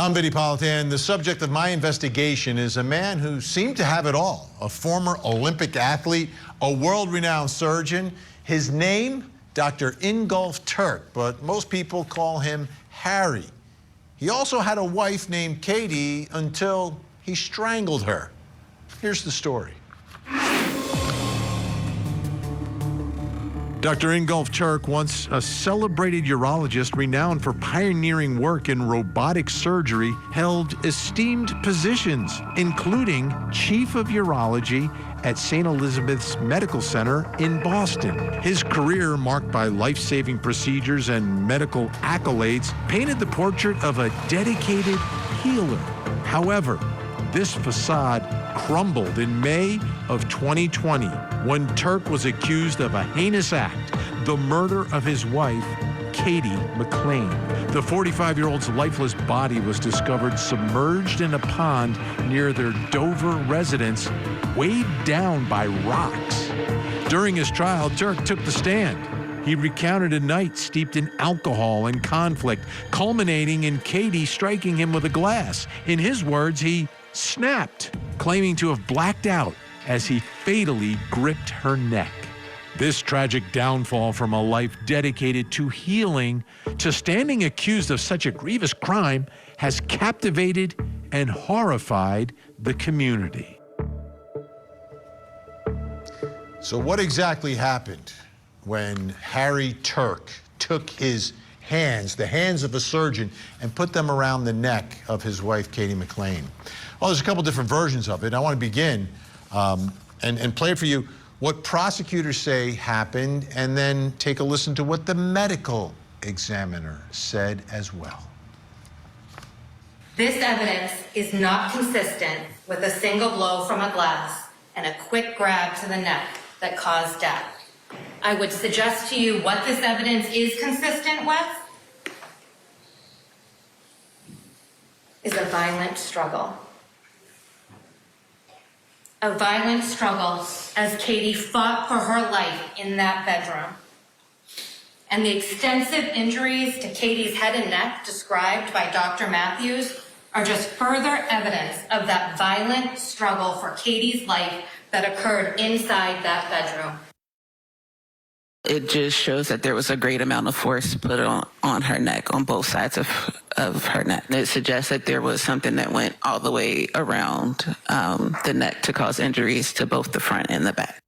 I'm Vinnie Politan. The subject of my investigation is a man who seemed to have it all. A former Olympic athlete, a world-renowned surgeon. His name, Dr. Ingolf Tuerk, but most people call him Harry. He also had a wife named Katie until he strangled her. Here's the story. Dr. Ingolf Tuerk, once a celebrated urologist renowned for pioneering work in robotic surgery, held esteemed positions, including Chief of Urology at St. Elizabeth's Medical Center in Boston. His career, marked by life-saving procedures and medical accolades, painted the portrait of a dedicated healer. However, this facade crumbled in May of 2020 when Tuerk was accused of a heinous act, the murder of his wife, Katie McLeans. The 45-year-old's lifeless body was discovered submerged in a pond near their Dover residence, weighed down by rocks. During his trial, Tuerk took the stand. He recounted a night steeped in alcohol and conflict, culminating in Katie striking him with a glass. In his words, he snapped, claiming to have blacked out as he fatally gripped her neck. This tragic downfall from a life dedicated to healing to standing accused of such a grievous crime has captivated and horrified the community. So what exactly happened when Harry Tuerk took his hands, the hands of a surgeon, and put them around the neck of his wife, Katie McLeans? Well, there's a couple different versions of it. I want to begin and play for you what prosecutors say happened, and then take a listen to what the medical examiner said as well. This evidence is not consistent with a single blow from a glass and a quick grab to the neck that caused death. I would suggest to you what this evidence is consistent with is a violent struggle. A violent struggle as Katie fought for her life in that bedroom. And the extensive injuries to Katie's head and neck described by Dr. Matthews are just further evidence of that violent struggle for Katie's life that occurred inside that bedroom. It just shows that there was a great amount of force put on her neck, on both sides of her neck. It suggests that there was something that went all the way around the neck to cause injuries to both the front and the back.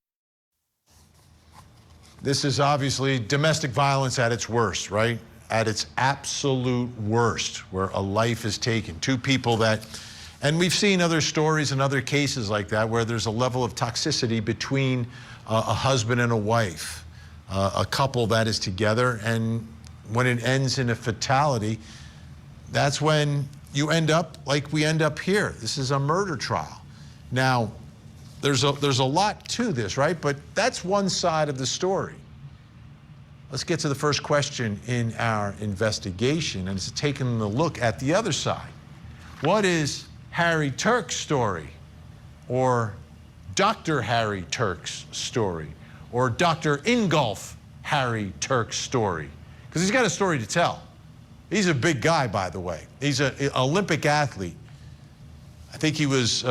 This is obviously domestic violence at its worst, right? At its absolute worst, where a life is taken. Two people that, and we've seen other stories and other cases like that, where there's a level of toxicity between a husband and a wife. A couple that is together, and when it ends in a fatality, that's when you end up like we end up here. This is a murder trial. Now, there's a lot to this, right? But that's one side of the story. Let's get to the first question in our investigation, and it's taking a look at the other side. What is Harry Tuerk's story, or Dr. Harry Tuerk's story, or Dr. Ingolf Harry Tuerk's story? Because he's got a story to tell. He's a big guy, by the way. He's an Olympic athlete. I think he was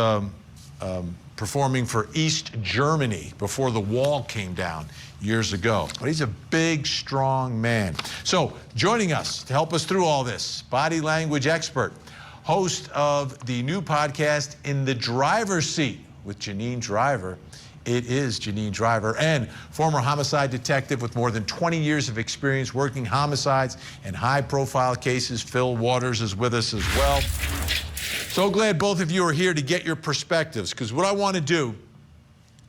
performing for East Germany before the wall came down years ago. But he's a big, strong man. So joining us to help us through all this, body language expert, host of the new podcast, In the Driver's Seat with Janine Driver. It is Janine Driver, and former homicide detective with more than 20 years of experience working homicides and high-profile cases. Phil Waters is with us as well. So glad both of you are here to get your perspectives, because what I want to do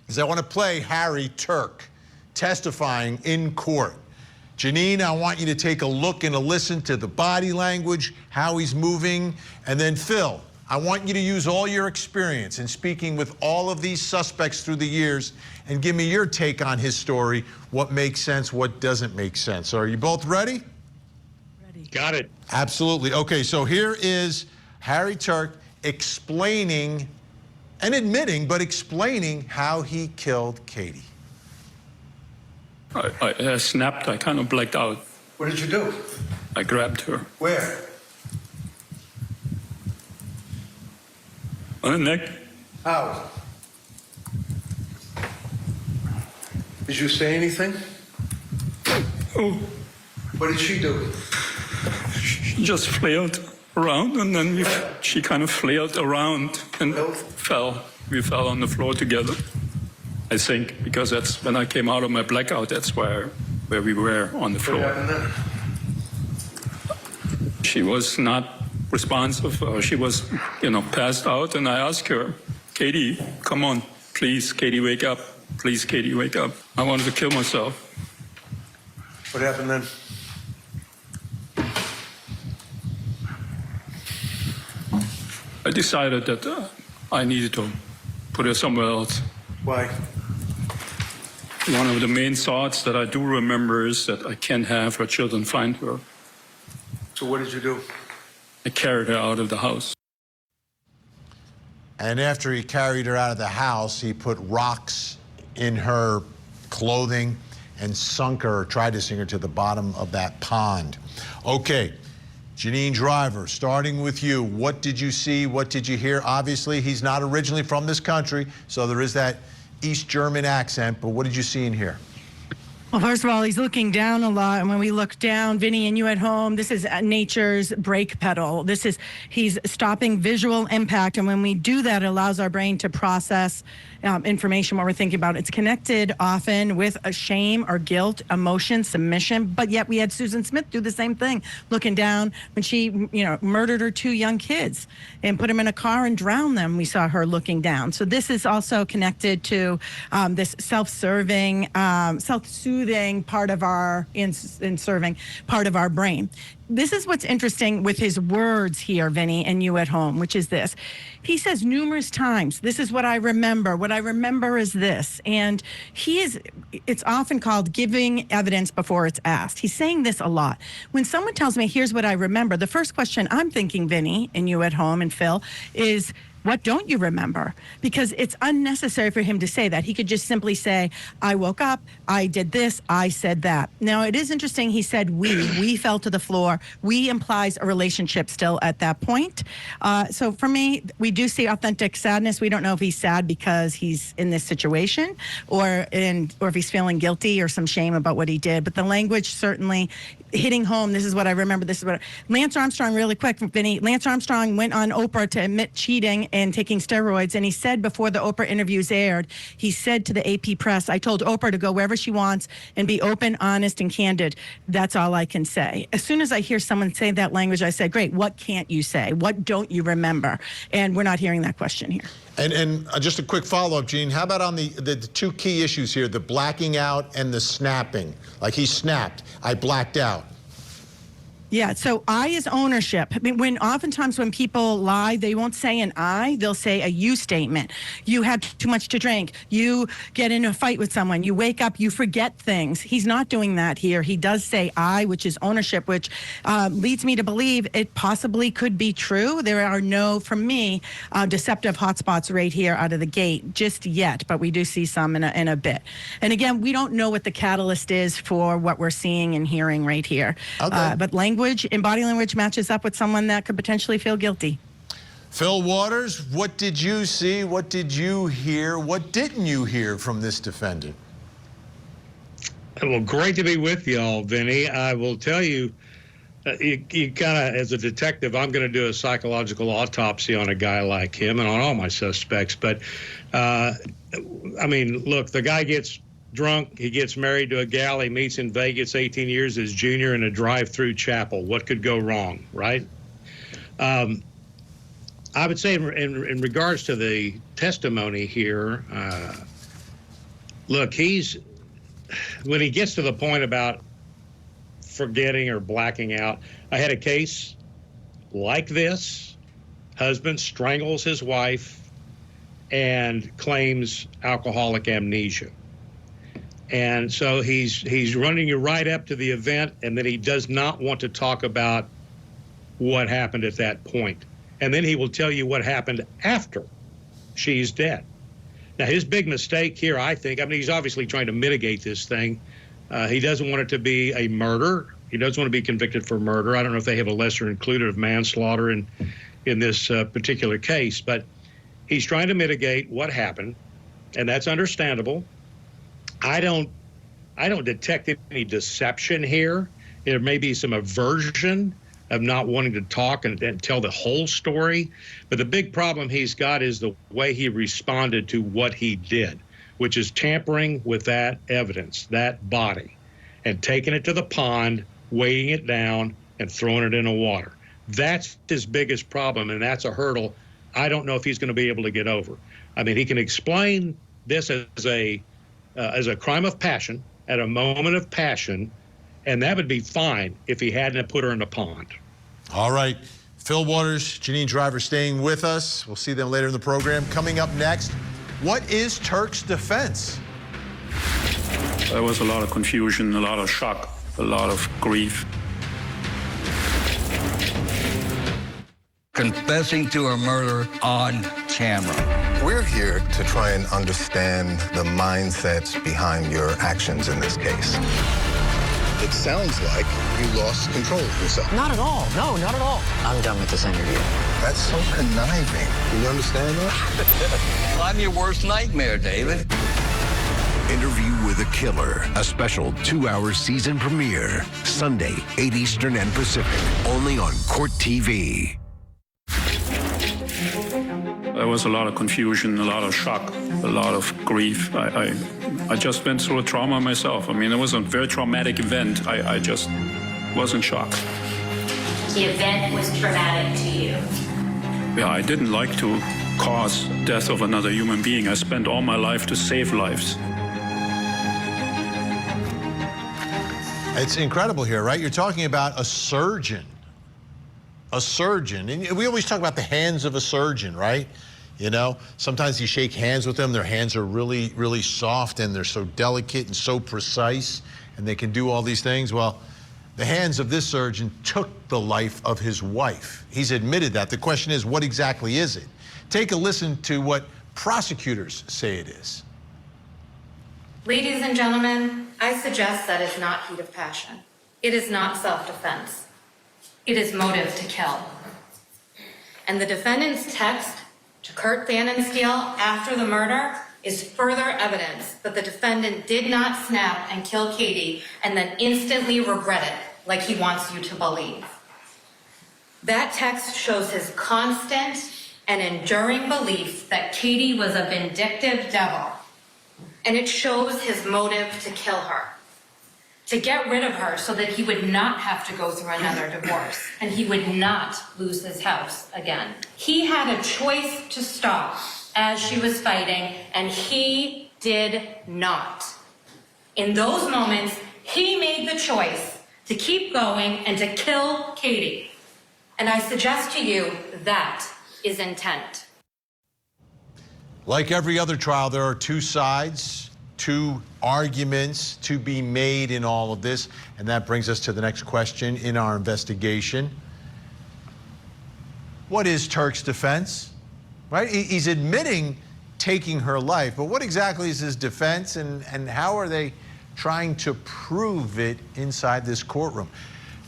is I want to play Harry Tuerk testifying in court. Janine, I want you to take a look and a listen to the body language, how he's moving, and then Phil, I want you to use all your experience in speaking with all of these suspects through the years and give me your take on his story, what makes sense, what doesn't make sense. So are you both ready? Ready. Got it. Absolutely. Okay, so here is Harry Tuerk explaining and admitting, but explaining how he killed Katie. I snapped. I kind of blacked out. What did you do? I grabbed her. Where? on the neck. How? Did you say anything? Oh, What did she do? she just flailed around, and then she kind of flailed around and fell. We fell on the floor together, I think, because that's when I came out of my blackout. That's where we were on the What floor. happened then? She was not responsive. She was, passed out, and I asked her, Katie, come on, please, Katie, wake up. Please, Katie, wake up. I wanted to kill myself. What happened then? I decided that I needed to put her somewhere else. Why? One of the main thoughts that I do remember is that I can't have her children find her. So what did you do? I carried her out of the house. And after he carried her out of the house, he put rocks in her clothing and sunk her, or tried to sink her to the bottom of that pond. Okay, Janine Driver, starting with you, what did you see? What did you hear? Obviously, he's not originally from this country, so there is that East German accent, but what did you see and hear? Well, first of all, he's looking down a lot. And when we look down, Vinnie and you at home, this is nature's brake pedal. He's stopping visual impact. And when we do that, it allows our brain to process information, what we're thinking about. It's connected often with a shame or guilt, emotion, submission. But yet we had Susan Smith do the same thing, looking down when she, murdered her 2 young kids and put them in a car and drowned them. We saw her looking down. So this is also connected to this self-serving, self-soothing part of our, in serving part of our brain. This is what's interesting with his words here, Vinnie, and you at home, which is this. He says numerous times, this is what I remember. What I remember is this. And it's often called giving evidence before it's asked. He's saying this a lot. When someone tells me, here's what I remember, the first question I'm thinking, Vinnie, and you at home, and Phil, is, what don't you remember? Because it's unnecessary for him to say that. He could just simply say, I woke up, I did this, I said that. Now, it is interesting, he said we fell to the floor. We implies a relationship still at that point. So for me, we do see authentic sadness. We don't know if he's sad because he's in this situation or if he's feeling guilty or some shame about what he did. But the language certainly hitting home, this is what I remember, this is what... Lance Armstrong, really quick, Vinnie. Lance Armstrong went on Oprah to admit cheating and taking steroids, and he said before the Oprah interviews aired, he said to the AP press, I told Oprah to go wherever she wants and be open, honest, and candid. That's all I can say. As soon as I hear someone say that language, I say, great, what can't you say? What don't you remember? And we're not hearing that question here. And just a quick follow-up, Gene, how about on the 2 key issues here, the blacking out and the snapping? Like he snapped, I blacked out. Yeah, so I is ownership. I mean, oftentimes when people lie, they won't say an I, they'll say a you statement. You had too much to drink. You get in a fight with someone. You wake up, you forget things. He's not doing that here. He does say I, which is ownership, which leads me to believe it possibly could be true. There are no, for me, deceptive hotspots right here out of the gate just yet, but we do see some in a bit. And again, we don't know what the catalyst is for what we're seeing and hearing right here. Okay. But language and body language matches up with someone that could potentially feel guilty. Phil Waters, what did you see? What did you hear? What didn't you hear from this defendant? Well, great to be with y'all, Vinnie. I will tell you, you kind of, as a detective, I'm going to do a psychological autopsy on a guy like him and on all my suspects. But, I mean, look, the guy gets drunk, he gets married to a gal he meets in Vegas 18 years his junior in a drive-through chapel. What could go wrong, right? I would say in regards to the testimony here, look, when he gets to the point about forgetting or blacking out, I had a case like this. Husband strangles his wife and claims alcoholic amnesia. And so he's running you right up to the event, and then he does not want to talk about what happened at that point. And then he will tell you what happened after she's dead. Now, his big mistake here, I think, he's obviously trying to mitigate this thing. He doesn't want it to be a murder. He doesn't want to be convicted for murder. I don't know if they have a lesser included of manslaughter in this particular case, but He's trying to mitigate what happened, and that's understandable. I don't detect any deception here. There may be some aversion of not wanting to talk and tell the whole story. But the big problem he's got is the way he responded to what he did, which is tampering with that evidence, that body, and taking it to the pond, weighing it down, and throwing it in the water. That's his biggest problem, and that's a hurdle I don't know if he's going to be able to get over. I mean, he can explain this as a crime of passion, at a moment of passion, and that would be fine if he hadn't put her in the pond. All right. Phil Waters, Janine Driver staying with us. We'll see them later in the program. Coming up next, what is TUERK'S defense? There was a lot of confusion, a lot of shock, a lot of grief. Confessing to a murder on camera. We're here to try and understand the mindsets behind your actions in this case. It sounds like you lost control of yourself. Not at all. No, not at all. I'm done with this interview. That's so conniving. Do you understand that? I'm your worst nightmare, David. Interview with a Killer, a special 2-hour season premiere, Sunday, 8 Eastern and Pacific, only on Court TV. There was a lot of confusion, a lot of shock, a lot of grief. I just went through a trauma myself. I mean, it was a very traumatic event. I just was in shock. The event was traumatic to you. Yeah, I didn't like to cause death of another human being. I spent all my life to save lives. It's incredible here, right? You're talking about a surgeon. A surgeon. And we always talk about the hands of a surgeon, right? You know, sometimes you shake hands with them. Their hands are really, really soft, and they're so delicate and so precise, and they can do all these things. Well, the hands of this surgeon took the life of his wife. He's admitted that. The question is, what exactly is it? Take a listen to what prosecutors say it is. Ladies and gentlemen, I suggest that is not heat of passion. It is not self-defense. It is motive to kill. And the defendant's text to Kurt Pfannenstiel after the murder is further evidence that the defendant did not snap and kill Katie and then instantly regret it like he wants you to believe. That text shows his constant and enduring belief that Katie was a vindictive devil, and it shows his motive to kill her, to get rid of her so that he would not have to go through another divorce and he would not lose his house again. He had a choice to stop as she was fighting, and he did not. In those moments, he made the choice to keep going and to kill Katie. And I suggest to you that is intent. Like every other trial, there are two sides, two arguments to be made in all of this, and that brings us to the next question in our investigation. What is TUERK'S defense? Right? He's admitting taking her life, but what exactly is his defense, and how are they trying to prove it inside this courtroom?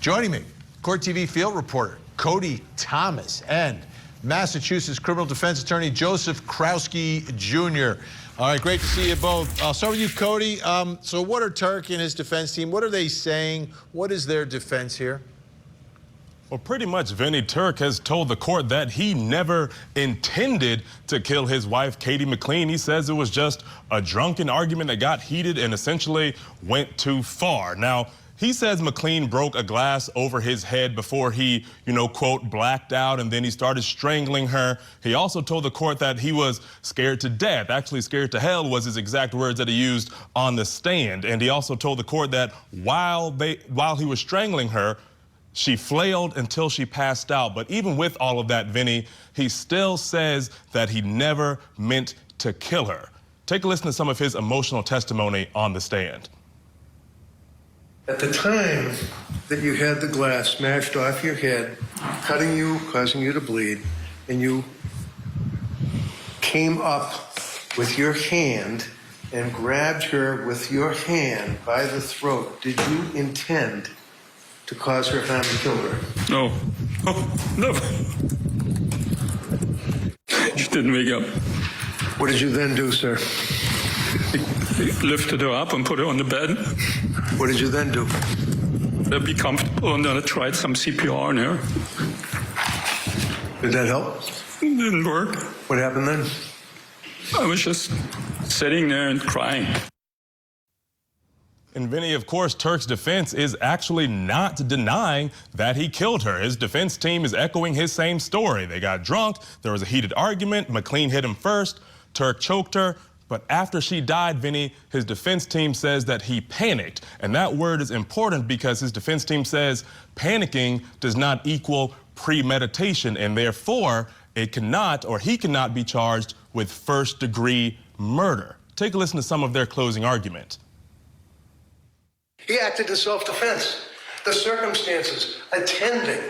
Joining me, Court TV field reporter Cody Thomas and Massachusetts criminal defense attorney Joseph Krowski Jr. All right, great to see you both. I'll start with you, Cody. So what are TUERK and his defense team, what are they saying? What is their defense here? Well, pretty much Vinnie Tuerk has told the court that he never intended to kill his wife, Katie McLean. He says it was just a drunken argument that got heated and essentially went too far. Now, he says McLean broke a glass over his head before he, quote, blacked out, and then he started strangling her. He also told the court that he was scared to death. Actually, scared to hell was his exact words that he used on the stand. And he also told the court that while he was strangling her, she flailed until she passed out. But even with all of that, Vinnie, he still says that he never meant to kill her. Take a listen to some of his emotional testimony on the stand. At the time that you had the glass smashed off your head, cutting you, causing you to bleed, and you came up with your hand and grabbed her with your hand by the throat, did you intend to cause her harm and kill her? No. Oh, never. She didn't wake up. What did you then do, sir? Lifted her up and put her on the bed. What did you then do? To be comfortable, and then I tried some CPR on her. Did that help? It didn't work. What happened then? I was just sitting there and crying. And Vinnie, of course, Tuerk's defense is actually not denying that he killed her. His defense team is echoing his same story. They got drunk, there was a heated argument, McLean hit him first, Tuerk choked her, but after she died, Vinnie, his defense team says that he panicked. And that word is important because his defense team says panicking does not equal premeditation, and therefore it cannot, or he cannot be charged with first-degree murder. Take a listen to some of their closing argument. He acted in self-defense. The circumstances attending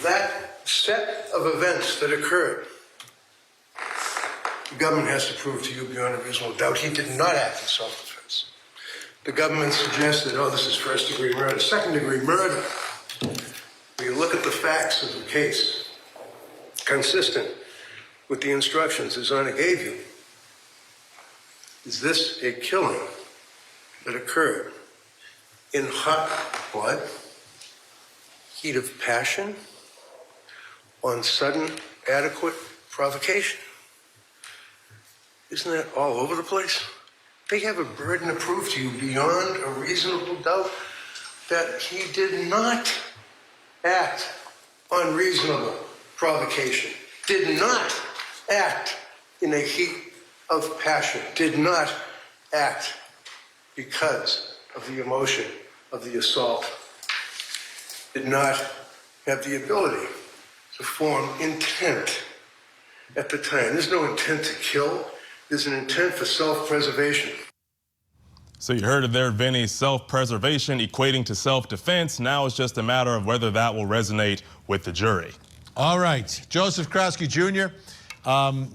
that set of events that occurred, the government has to prove to you beyond a reasonable doubt he did not act in self-defense. The government suggested, oh, this is first-degree murder, second-degree murder. When you look at the facts of the case, consistent with the instructions His Honor gave you, is this a killing that occurred in hot blood, heat of passion, on sudden, adequate provocation? Isn't that all over the place? They have a burden to prove to you beyond a reasonable doubt that he did not act on reasonable provocation, did not act in a heat of passion, did not act because of the emotion of the assault, did not have the ability to form intent at the time. There's no intent to kill. There's an intent for self-preservation. So you heard it there, Vinnie, self-preservation equating to self-defense. Now it's just a matter of whether that will resonate with the jury. All right, Joseph Krasky Jr.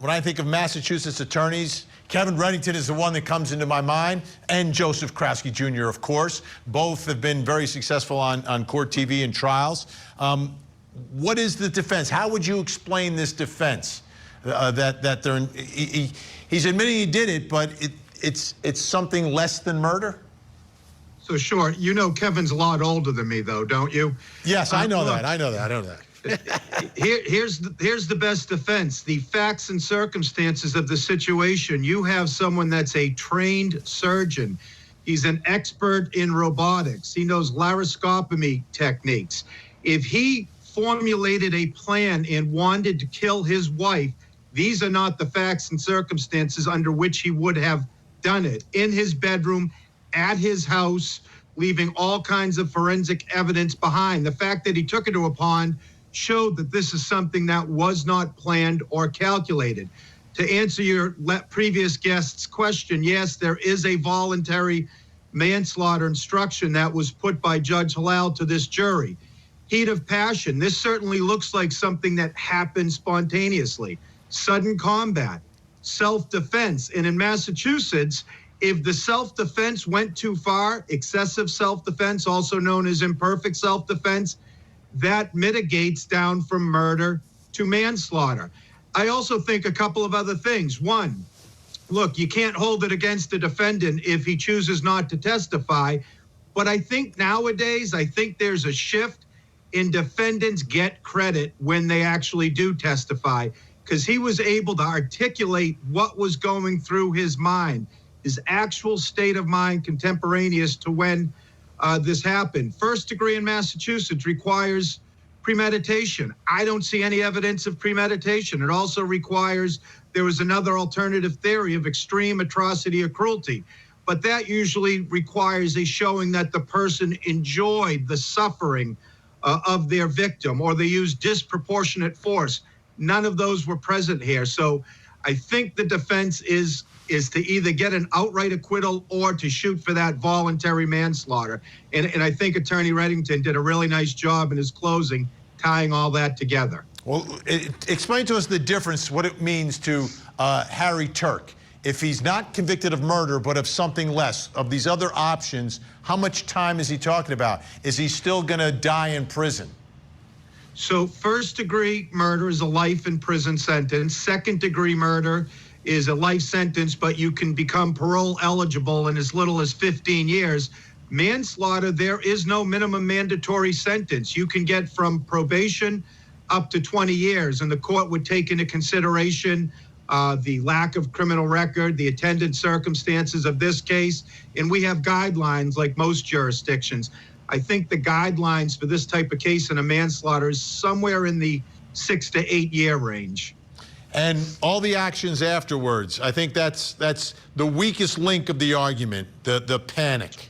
When I think of Massachusetts attorneys, Kevin Reddington is the one that comes into my mind, and Joseph Krasky Jr., of course. Both have been very successful on court TV and trials. What is the defense? How would you explain this defense? That they're, he's admitting he did it, but it's something less than murder? So, sure. You know Kevin's a lot older than me, though, don't you? Yes, I know that. I know that. Here's the best defense. The facts and circumstances of the situation. You have someone that's a trained surgeon. He's an expert in robotics. He knows laparoscopy techniques. If he formulated a plan and wanted to kill his wife, these are not the facts and circumstances under which he would have done it. In his bedroom, at his house, leaving all kinds of forensic evidence behind. The fact that he took her to a pond showed that this is something that was not planned or calculated. To answer your previous guest's question, yes, there is a voluntary manslaughter instruction that was put by Judge Halal to this jury. Heat of passion. This certainly looks like something that happened spontaneously. Sudden combat, self-defense. And in Massachusetts, if the self-defense went too far, excessive self-defense, also known as imperfect self-defense, that mitigates down from murder to manslaughter. I also think a couple of other things. One, look, you can't hold it against the defendant if he chooses not to testify. But I think nowadays, there's a shift in defendants get credit when they actually do testify, because he was able to articulate what was going through his mind, his actual state of mind contemporaneous to when this happened. First degree in Massachusetts requires premeditation. I don't see any evidence of premeditation. It also requires, there was another alternative theory of extreme atrocity or cruelty, but that usually requires a showing that the person enjoyed the suffering of their victim, or they used disproportionate force. None of those were present here. So I think the defense is to either get an outright acquittal or to shoot for that voluntary manslaughter. And I think Attorney Reddington did a really nice job in his closing, tying all that together. Well, explain to us the difference, what it means to Harry Tuerk. If he's not convicted of murder, but of something less, of these other options, how much time is he talking about? Is he still going to die in prison? So first-degree murder is a life in prison sentence. Second-degree murder is a life sentence, but you can become parole eligible in as little as 15 years. Manslaughter, there is no minimum mandatory sentence. You can get from probation up to 20 years, and the court would take into consideration the lack of criminal record, the attendant circumstances of this case, and we have guidelines like most jurisdictions. I think the guidelines for this type of case in a manslaughter is somewhere in the 6 to 8 year range. And all the actions afterwards, I think that's the weakest link of the argument, the panic.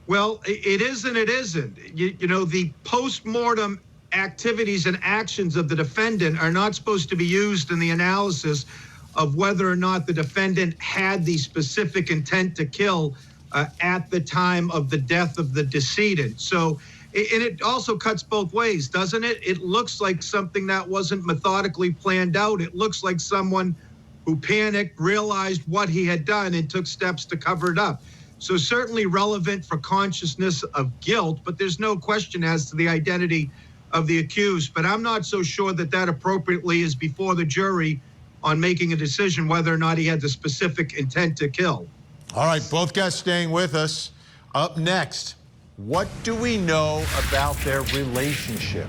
Well, it is and it isn't. You know, the post-mortem activities and actions of the defendant are not supposed to be used in the analysis of whether or not the defendant had the specific intent to kill at the time of the death of the decedent. So, and it also cuts both ways, doesn't it? It looks like something that wasn't methodically planned out. It looks like someone who panicked, realized what he had done, and took steps to cover it up. So certainly relevant for consciousness of guilt, but there's no question as to the identity of the accused. But I'm not so sure that that appropriately is before the jury on making a decision whether or not he had the specific intent to kill. All right, both guys staying with us. Up next, what do we know about their relationship?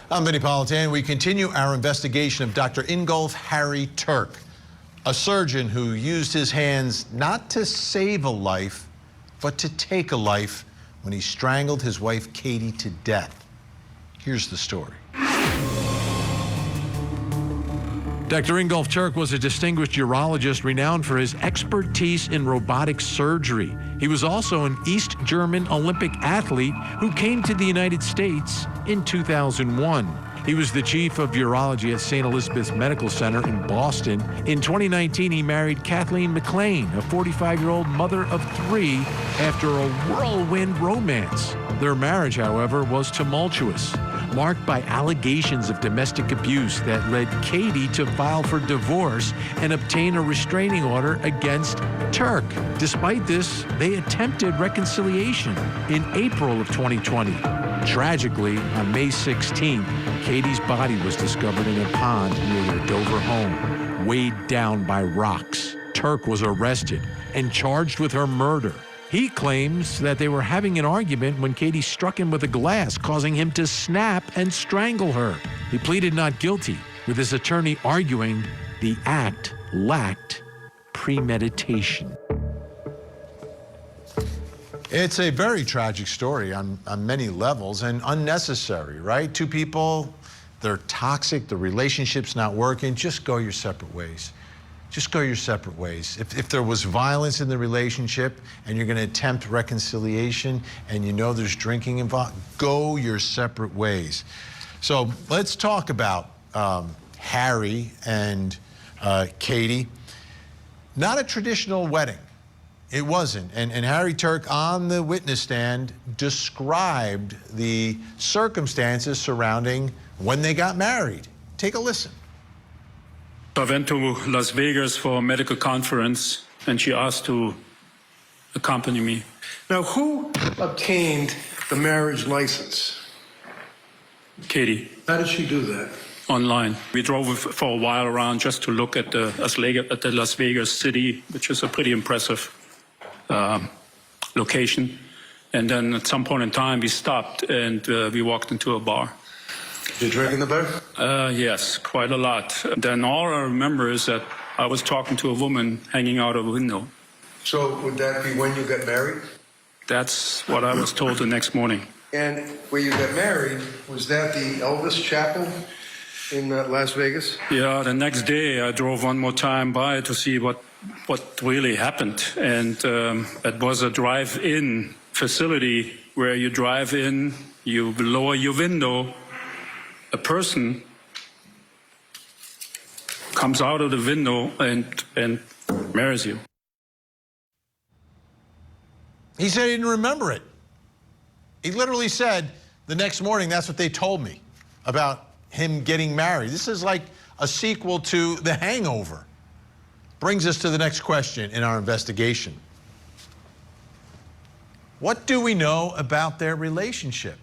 I'm Vinnie Politan. We continue our investigation of Dr. Ingolf Harry Tuerk, a surgeon who used his hands not to save a life, but to take a life when he strangled his wife Katie to death. Here's the story. Dr. Ingolf Tuerk was a distinguished urologist renowned for his expertise in robotic surgery. He was also an East German Olympic athlete who came to the United States in 2001. He was the chief of urology at St. Elizabeth's Medical Center in Boston. In 2019, he married Kathleen McLean, a 45-year-old mother of 3, after a whirlwind romance. Their marriage, however, was tumultuous, marked by allegations of domestic abuse that led Katie to file for divorce and obtain a restraining order against Tuerk. Despite this, they attempted reconciliation in April of 2020. Tragically, on May 16th, Katie's body was discovered in a pond near their Dover home, weighed down by rocks. Tuerk was arrested and charged with her murder. He claims that they were having an argument when Katie struck him with a glass, causing him to snap and strangle her. He pleaded not guilty, with his attorney arguing the act lacked premeditation. It's a very tragic story on many levels and unnecessary, right? Two people, they're toxic, the relationship's not working, just go your separate ways. Just go your separate ways. If there was violence in the relationship and you're going to attempt reconciliation and you know there's drinking involved, go your separate ways. So let's talk about Harry and Katie. Not a traditional wedding. It wasn't. And Harry Tuerk on the witness stand described the circumstances surrounding when they got married. Take a listen. I went to Las Vegas for a medical conference, and she asked to accompany me. Now, who obtained the marriage license? Katie. How did she do that? Online. We drove for a while around just to look at the Las Vegas city, which is a pretty impressive location. And then at some point in time, we stopped and we walked into a bar. Did you drink in the bar? Yes, quite a lot. Then all I remember is that I was talking to a woman hanging out of a window. So would that be when you got married? That's what I was told the next morning. And where you got married, was that the Elvis Chapel in Las Vegas? Yeah, the next day I drove one more time by to see what really happened. And it was a drive-in facility where you drive in, you lower your window, a person comes out of the window and marries you. He said he didn't remember it. He literally said the next morning, that's what they told me about him getting married. This is like a sequel to The Hangover. Brings us to the next question in our investigation. What do we know about their relationship?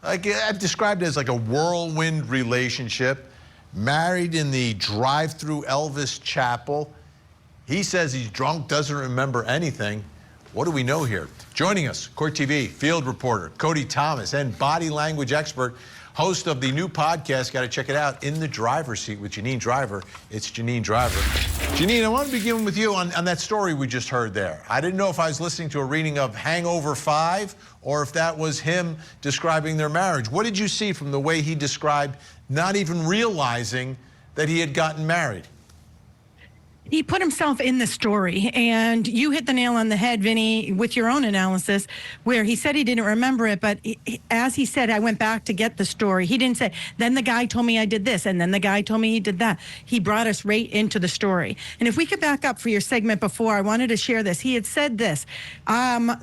Like, I've described it as like a whirlwind relationship, married in the drive-through Elvis Chapel. He says he's drunk, doesn't remember anything. What do we know here? Joining us, Court TV field reporter Cody Thomas and body language expert, host of the new podcast, got to check it out, In the Driver's Seat with Janine Driver. It's Janine Driver. Janine, I want to begin with you on that story we just heard there. I didn't know if I was listening to a reading of Hangover 5 or if that was him describing their marriage. What did you see from the way he described not even realizing that he had gotten married? He put himself in the story, and you hit the nail on the head, Vinny, with your own analysis, where he said he didn't remember it, but as he said, I went back to get the story. He didn't say, then the guy told me I did this, and then the guy told me he did that. He brought us right into the story. And if we could back up for your segment before, I wanted to share this. He had said this.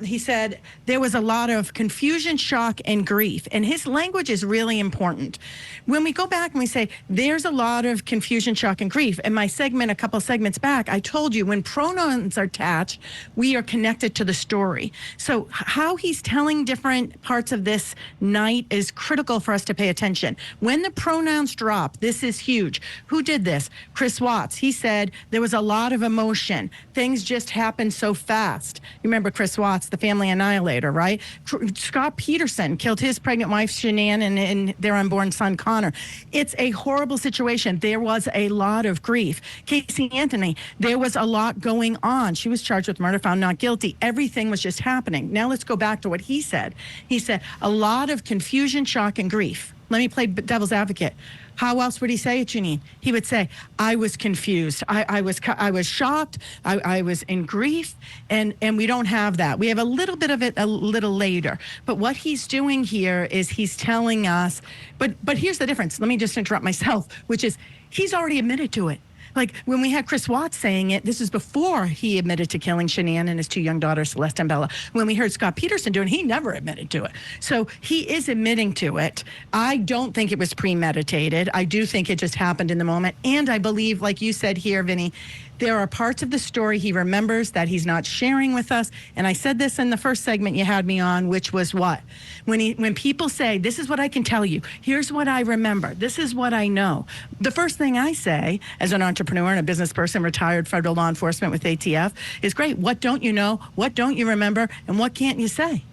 He said there was a lot of confusion, shock, and grief, and his language is really important. When we go back and we say, there's a lot of confusion, shock, and grief, and my segment, a couple segments back, I told you when pronouns are attached, we are connected to the story. So how he's telling different parts of this night is critical for us to pay attention. When the pronouns drop, this is huge. Who did this? Chris Watts. He said there was a lot of emotion. Things just happened so fast. You remember Chris Watts, the family annihilator, right? Scott Peterson killed his pregnant wife, Shanann, and their unborn son, Connor. It's a horrible situation. There was a lot of grief. Casey Anthony, there was a lot going on. She was charged with murder, found not guilty. Everything was just happening. Now let's go back to what he said. He said a lot of confusion, shock, and grief. Let me play devil's advocate. How else would he say it, Janine? He would say, I was confused. I was shocked. I was in grief. And we don't have that. We have a little bit of it a little later. But what he's doing here is he's telling us, but here's the difference. Let me just interrupt myself, which is he's already admitted to it. Like when we had Chris Watts saying it, this is before he admitted to killing Shanann and his two young daughters, Celeste and Bella. When we heard Scott Peterson do it, he never admitted to it. So he is admitting to it. I don't think it was premeditated. I do think it just happened in the moment. And I believe, like you said here, Vinny, there are parts of the story he remembers that he's not sharing with us. And I said this in the first segment you had me on, which was what? When people say, this is what I can tell you, here's what I remember, this is what I know. The first thing I say as an entrepreneur and a business person, retired federal law enforcement with ATF, is great. What don't you know? What don't you remember? And what can't you say?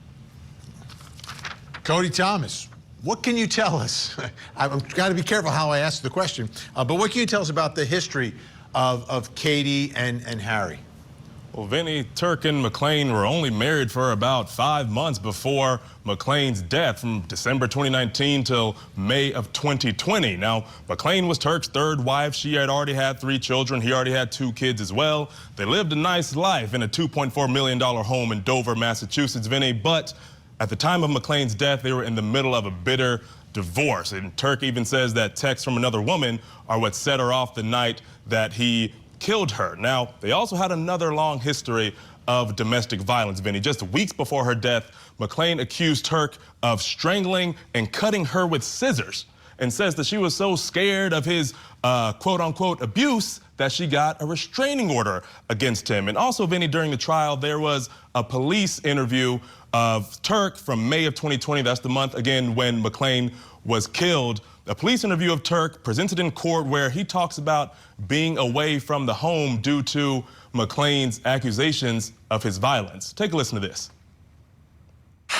Cody Thomas, what can you tell us? I've got to be careful how I ask the question, but what can you tell us about the history of Katie and Harry? Well, Vinnie, Tuerk and McLean were only married for about 5 months before McLean's death, from December 2019 till May of 2020. Now, McLean was Tuerk's third wife. She had already had 3 children. He already had 2 kids as well. They lived a nice life in a $2.4 million home in Dover, Massachusetts, Vinnie. But at the time of McLean's death, they were in the middle of a bitter divorce. And Tuerk even says that texts from another woman are what set her off the night that he killed her. Now, they also had another long history of domestic violence, Vinnie. Just weeks before her death, McLean accused Tuerk of strangling and cutting her with scissors, and says that she was so scared of his quote-unquote abuse that she got a restraining order against him. And also, Vinnie, during the trial, there was a police interview of Tuerk from May of 2020. That's the month, again, when McLean was killed. A police interview of Tuerk presented in court where he talks about being away from the home due to McLean's accusations of his violence. Take a listen to this.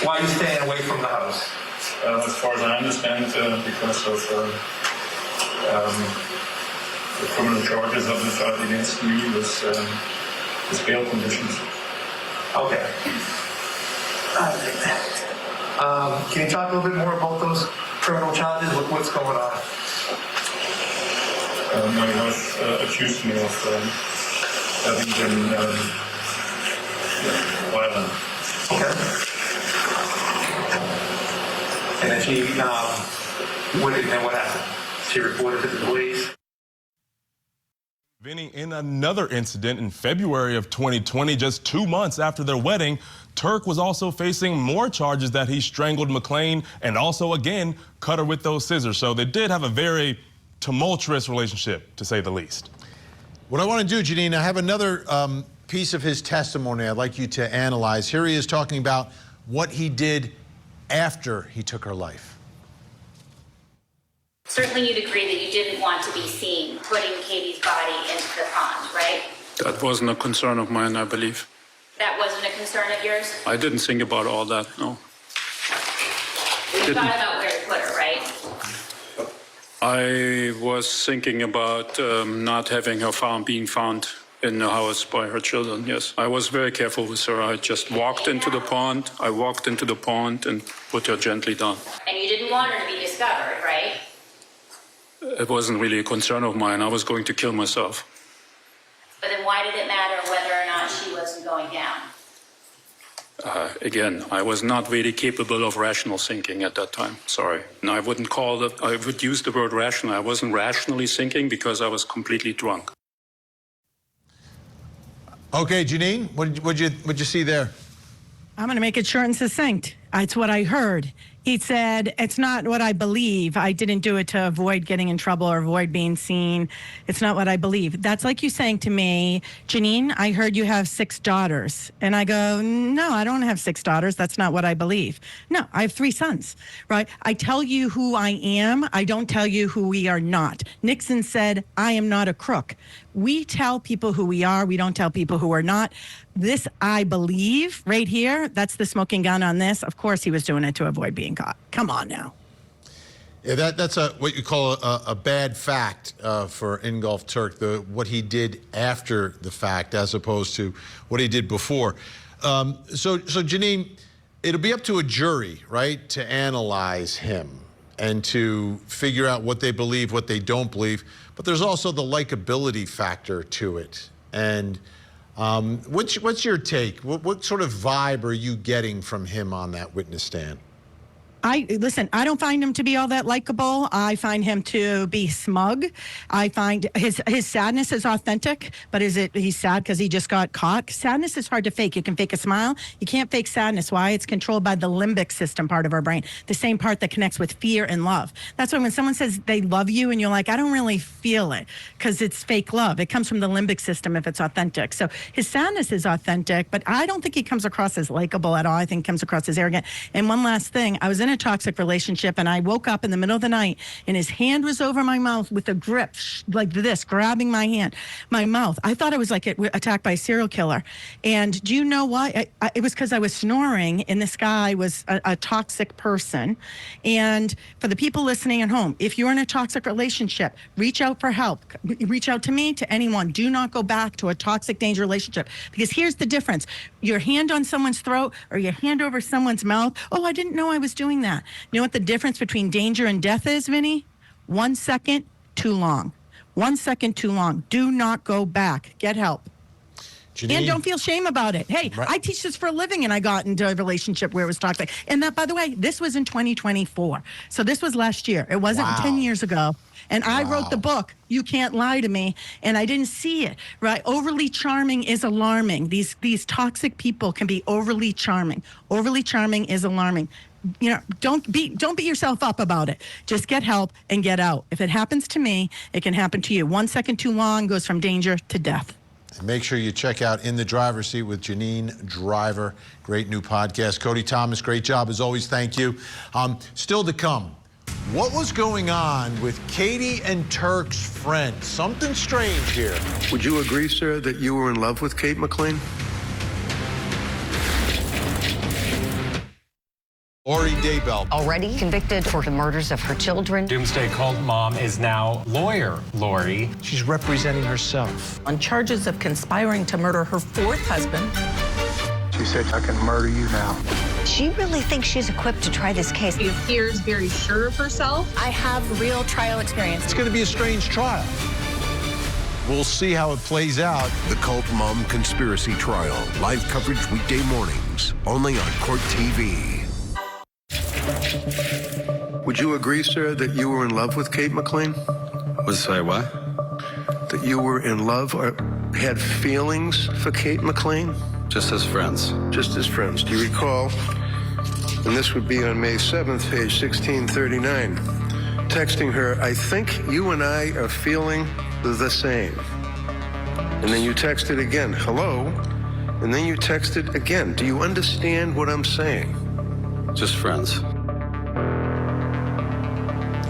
Why are you staying away from the house? As far as I understand, because of the criminal charges of the filed against me with bail conditions. Okay. Can you talk a little bit more about those criminal charges? What's going on? My wife accused me of having been violent. Okay. And then she, what happened? She reported to the police? Vinnie, in another incident in February of 2020, just 2 months after their wedding, Tuerk was also facing more charges that he strangled McLean and also, again, cut her with those scissors. So they did have a very tumultuous relationship, to say the least. What I want to do, Janine, I have another piece of his testimony I'd like you to analyze. Here he is talking about what he did after he took her life. Certainly you'd agree that you didn't want to be seen putting Katie's body into the pond, right? That wasn't a concern of mine, I believe. That wasn't a concern of yours? I didn't think about all that, no. You thought about where to put her, right? I was thinking about not having her being found in the house by her children, yes. I was very careful with her. I just walked into the pond. I walked into the pond and put her gently down. And you didn't want her to be discovered, right? It wasn't really a concern of mine. I was going to kill myself. But then why did it matter whether or not she wasn't going down? Again, I was not really capable of rational thinking at that time. Sorry. And I would use the word rational. I wasn't rationally thinking because I was completely drunk. Okay, Janine, what'd you see there? I'm going to make it short and succinct. It's what I heard. He said, it's not what I believe. I didn't do it to avoid getting in trouble or avoid being seen. It's not what I believe. That's like you saying to me, Janine, I heard you have 6 daughters. And I go, no, I don't have 6 daughters. That's not what I believe. No, I have 3 sons, right? I tell you who I am. I don't tell you who we are not. Nixon said, I am not a crook. We tell people who we are. We don't tell people who are not. This, I believe, right here, that's the smoking gun on this. Of course, he was doing it to avoid being caught. Come on now. Yeah, that's what you call a bad fact for Ingolf Tuerk, what he did after the fact as opposed to what he did before. So Janine, it'll be up to a jury, right, to analyze him and to figure out what they believe, what they don't believe. But there's also the likability factor to it. And what's your take? What sort of vibe are you getting from him on that witness stand? Listen, I don't find him to be all that likable. I find him to be smug. I find his sadness is authentic, but he's sad because he just got caught? Sadness is hard to fake. You can fake a smile. You can't fake sadness. Why? It's controlled by the limbic system part of our brain, the same part that connects with fear and love. That's why when someone says they love you and you're like, I don't really feel it because it's fake love. It comes from the limbic system if it's authentic. So his sadness is authentic, but I don't think he comes across as likable at all. I think he comes across as arrogant. And one last thing, I was in a toxic relationship and I woke up in the middle of the night and his hand was over my mouth with a grip like this, grabbing my mouth. I thought I was like attacked by a serial killer. And do you know why? It was because I was snoring and this guy was a toxic person. And for the people listening at home, if you're in a toxic relationship, reach out for help. Reach out to me, to anyone. Do not go back to a toxic, dangerous relationship. Because here's the difference. Your hand on someone's throat or your hand over someone's mouth. Oh, I didn't know I was doing that. You know what the difference between danger and death is, Vinnie? 1 second too long. 1 second too long. Do not go back. Get help. Janine, and don't feel shame about it. Hey, right. I teach this for a living and I got into a relationship where it was toxic. And that, by the way, this was in 2024. So this was last year. It wasn't 10 years ago. And I wrote the book, You Can't Lie to Me, and I didn't see it, right? Overly charming is alarming. These toxic people can be overly charming. Overly charming is alarming. You know, don't beat yourself up about it. Just get help and get out. If it happens to me, it can happen to you. 1 second too long goes from danger to death. And make sure you check out In the Driver's Seat with Janine Driver. Great new podcast. Cody Thomas, great job as always. Thank you. Still to come, what was going on with Katie and Tuerk's friend? Something strange here. Would you agree, sir, that you were in love with Kate McLean? Lori Daybell. Already convicted for the murders of her children. Doomsday cult mom is now lawyer Lori. She's representing herself. On charges of conspiring to murder her 4th husband. She said, I can murder you now. She really thinks she's equipped to try this case. She appears very sure of herself. I have real trial experience. It's going to be a strange trial. We'll see how it plays out. The Cult Mom Conspiracy Trial. Live coverage weekday mornings. Only on Court TV. Would you agree, sir, that you were in love with Kate McLean? Say what? that you were in love or had feelings for Kate McLean? Just as friends. Just as friends. Do you recall, and this would be on May 7th, page 1639, texting her, I think you and I are feeling the same. And then you texted again, hello, and then you texted again. Do you understand what I'm saying? Just friends.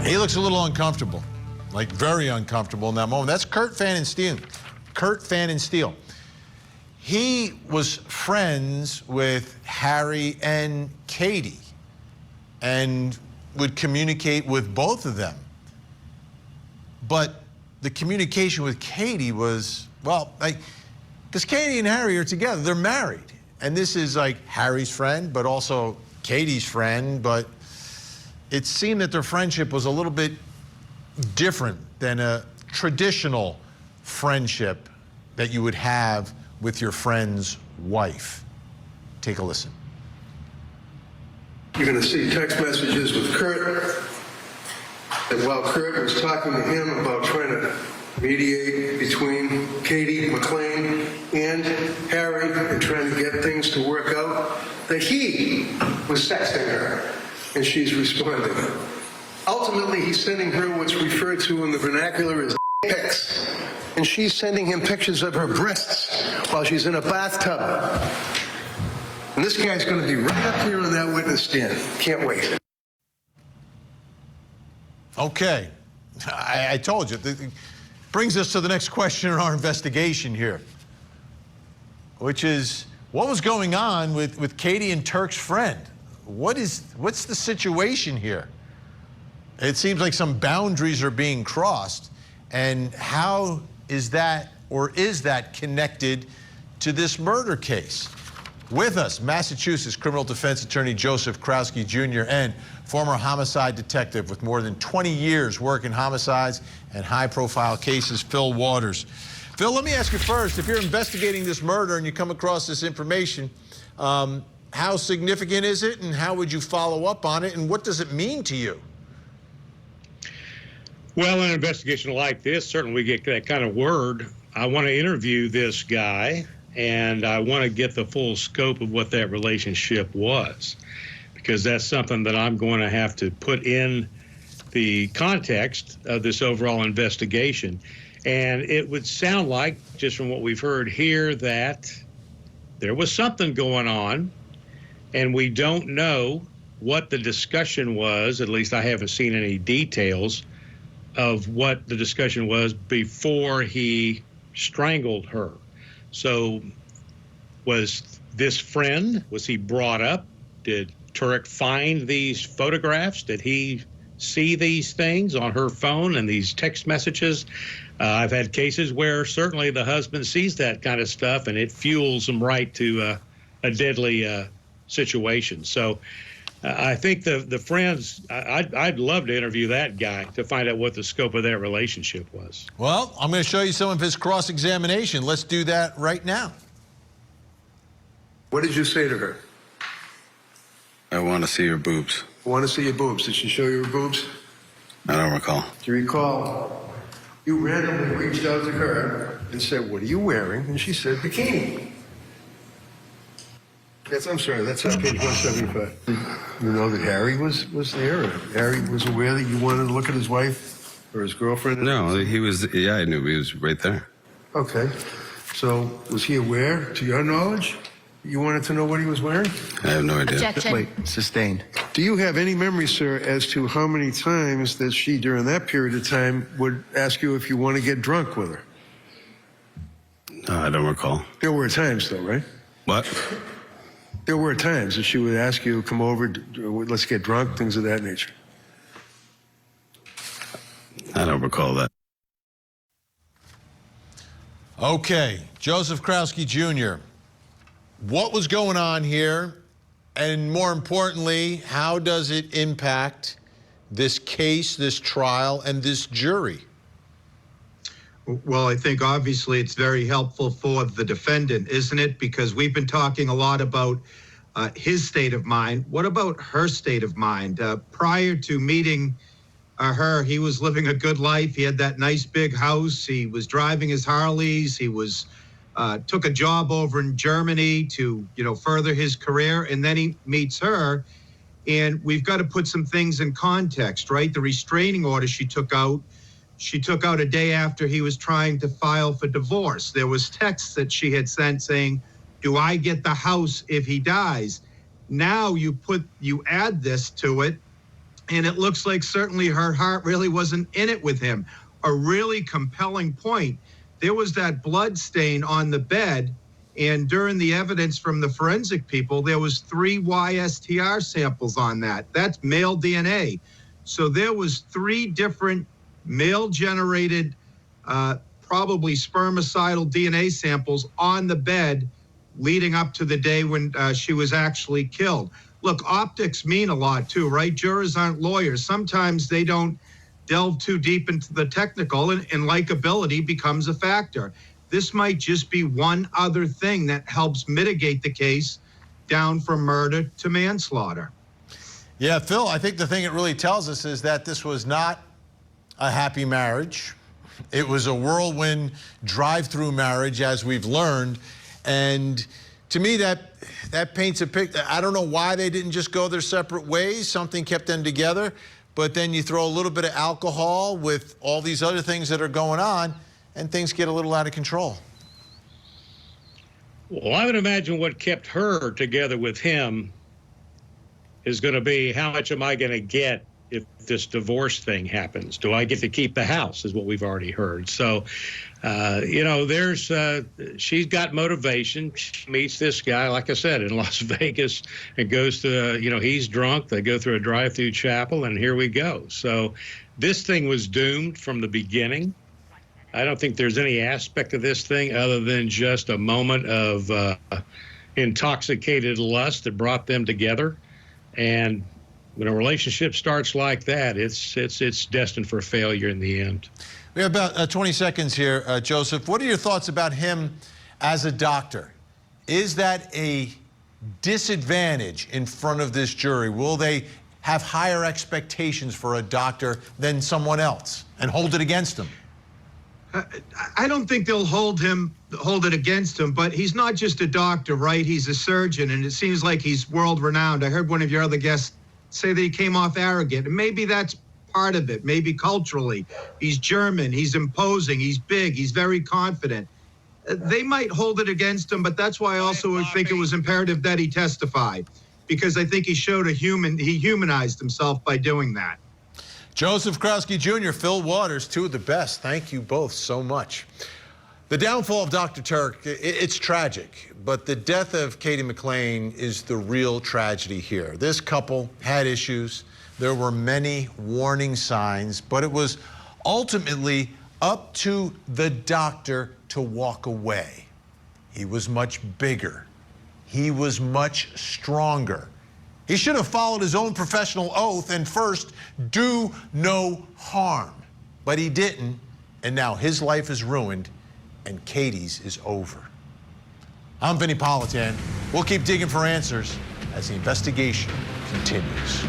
He looks a little uncomfortable, like very uncomfortable in that moment. That's Kurt Fannin Steele. Kurt Fannin Steele. He was friends with Harry and Katie and would communicate with both of them. But the communication with Katie was, well, like, because Katie and Harry are together, they're married. And this is like Harry's friend, but also Katie's friend, but it seemed that their friendship was a little bit different than a traditional friendship that you would have with your friend's wife. Take a listen. You're going to see text messages with Kurt. And while Kurt was talking to him about trying to mediate between Katie McLean and Harry and trying to get things to work out, that he was texting her and she's responding. Ultimately, he's sending her what's referred to in the vernacular as pics. And she's sending him pictures of her breasts while she's in a bathtub. And this guy's going to be right up here on that witness stand. Can't wait. Okay, I told you. It brings us to the next question in our investigation here, which is, what was going on with Katie and Tuerk's friend? What's the situation here? It seems like some boundaries are being crossed, and how is that, or is that connected to this murder case? With us, Massachusetts criminal defense attorney Joseph Krowski Jr. and former homicide detective with more than 20 years working homicides and high-profile cases, Phil Waters. Phil, let me ask you first, if you're investigating this murder and you come across this information, how significant is it, and how would you follow up on it, and what does it mean to you? Well, in an investigation like this, certainly we get that kind of word. I want to interview this guy, and I want to get the full scope of what that relationship was, because that's something that I'm going to have to put in the context of this overall investigation. And it would sound like, just from what we've heard here, that there was something going on, and we don't know what the discussion was. At least I haven't seen any details of what the discussion was before he strangled her. So was this friend, was he brought up? Did Tuerk find these photographs? Did he see these things on her phone and these text messages? I've had cases where certainly the husband sees that kind of stuff and it fuels him right to a deadly situation. So I think the friends, I'd love to interview that guy to find out what the scope of that relationship was. Well, I'm going to show you some of his cross-examination. Let's do that right now. What did you say to her? I want to see your boobs. I want to see your boobs. Did she show you her boobs? I don't recall. Do you recall you randomly reached out to her and said, what are you wearing? And she said, bikini. I'm sorry, that's on page 175. You know that Harry was there? Harry was aware that you wanted to look at his wife or his girlfriend? No, he was, yeah, I knew he was right there. Okay. So was he aware, to your knowledge, you wanted to know what he was wearing? I have no idea. Objection. Wait, sustained. Do you have any memory, sir, as to how many times that she, during that period of time, would ask you if you want to get drunk with her? No, I don't recall. There were times, though, right? What? There were times that she would ask you, come over, let's get drunk, things of that nature. I don't recall that. Okay, Joseph Krowski Jr., what was going on here? And more importantly, how does it impact this case, this trial, and this jury? Well, I think obviously it's very helpful for the defendant, isn't it? Because we've been talking a lot about his state of mind. What about her state of mind? Prior to meeting her. He was living a good life. He had that nice big house. He was driving his Harleys. He was took a job over in Germany to, further his career. And then he meets her. And we've got to put some things in context, right? The restraining order she took out a day after he was trying to file for divorce. There was texts that she had sent saying, "Do I get the house if he dies?" Now you add this to it, and it looks like certainly her heart really wasn't in it with him. A really compelling point. There was that blood stain on the bed, and during the evidence from the forensic people, there was 3 YSTR samples on that. That's male DNA. So there was 3 different male-generated, probably spermicidal DNA samples on the bed leading up to the day when she was actually killed. Look, optics mean a lot too, right? Jurors aren't lawyers. Sometimes they don't delve too deep into the technical, and likability becomes a factor. This might just be one other thing that helps mitigate the case down from murder to manslaughter. Yeah, Phil, I think the thing it really tells us is that this was not a happy marriage. It was a whirlwind drive-through marriage, as we've learned. And to me, that paints a picture. I don't know why they didn't just go their separate ways. Something kept them together. But then you throw a little bit of alcohol with all these other things that are going on, and things get a little out of control. Well, I would imagine what kept her together with him is going to be, how much am I going to get if this divorce thing happens? Do I get to keep the house, is what we've already heard. So, she's got motivation. She meets this guy, like I said, in Las Vegas, and goes to, he's drunk. They go through a drive-through chapel, and here we go. So this thing was doomed from the beginning. I don't think there's any aspect of this thing other than just a moment of intoxicated lust that brought them together. And when a relationship starts like that, it's destined for failure in the end. We have about 20 seconds here, Joseph. What are your thoughts about him as a doctor? Is that a disadvantage in front of this jury? Will they have higher expectations for a doctor than someone else and hold it against him? I don't think they'll hold it against him, but he's not just a doctor, right? He's a surgeon, and it seems like he's world-renowned. I heard one of your other guests say that he came off arrogant, and maybe that's part of it, maybe culturally. He's German, he's imposing, he's big, he's very confident. They might hold it against him, but that's why I also think it was imperative that he testified, because I think he showed he humanized himself by doing that. Joseph Krowski Jr., Phil Waters, 2 of the best. Thank you both so much. The downfall of Dr. Tuerk, it's tragic, but the death of Katie McLean is the real tragedy here. This couple had issues. There were many warning signs, but it was ultimately up to the doctor to walk away. He was much bigger. He was much stronger. He should have followed his own professional oath and first do no harm. But he didn't, and now his life is ruined, and Katie's is over. I'm Vinnie Politan. We'll keep digging for answers as the investigation continues.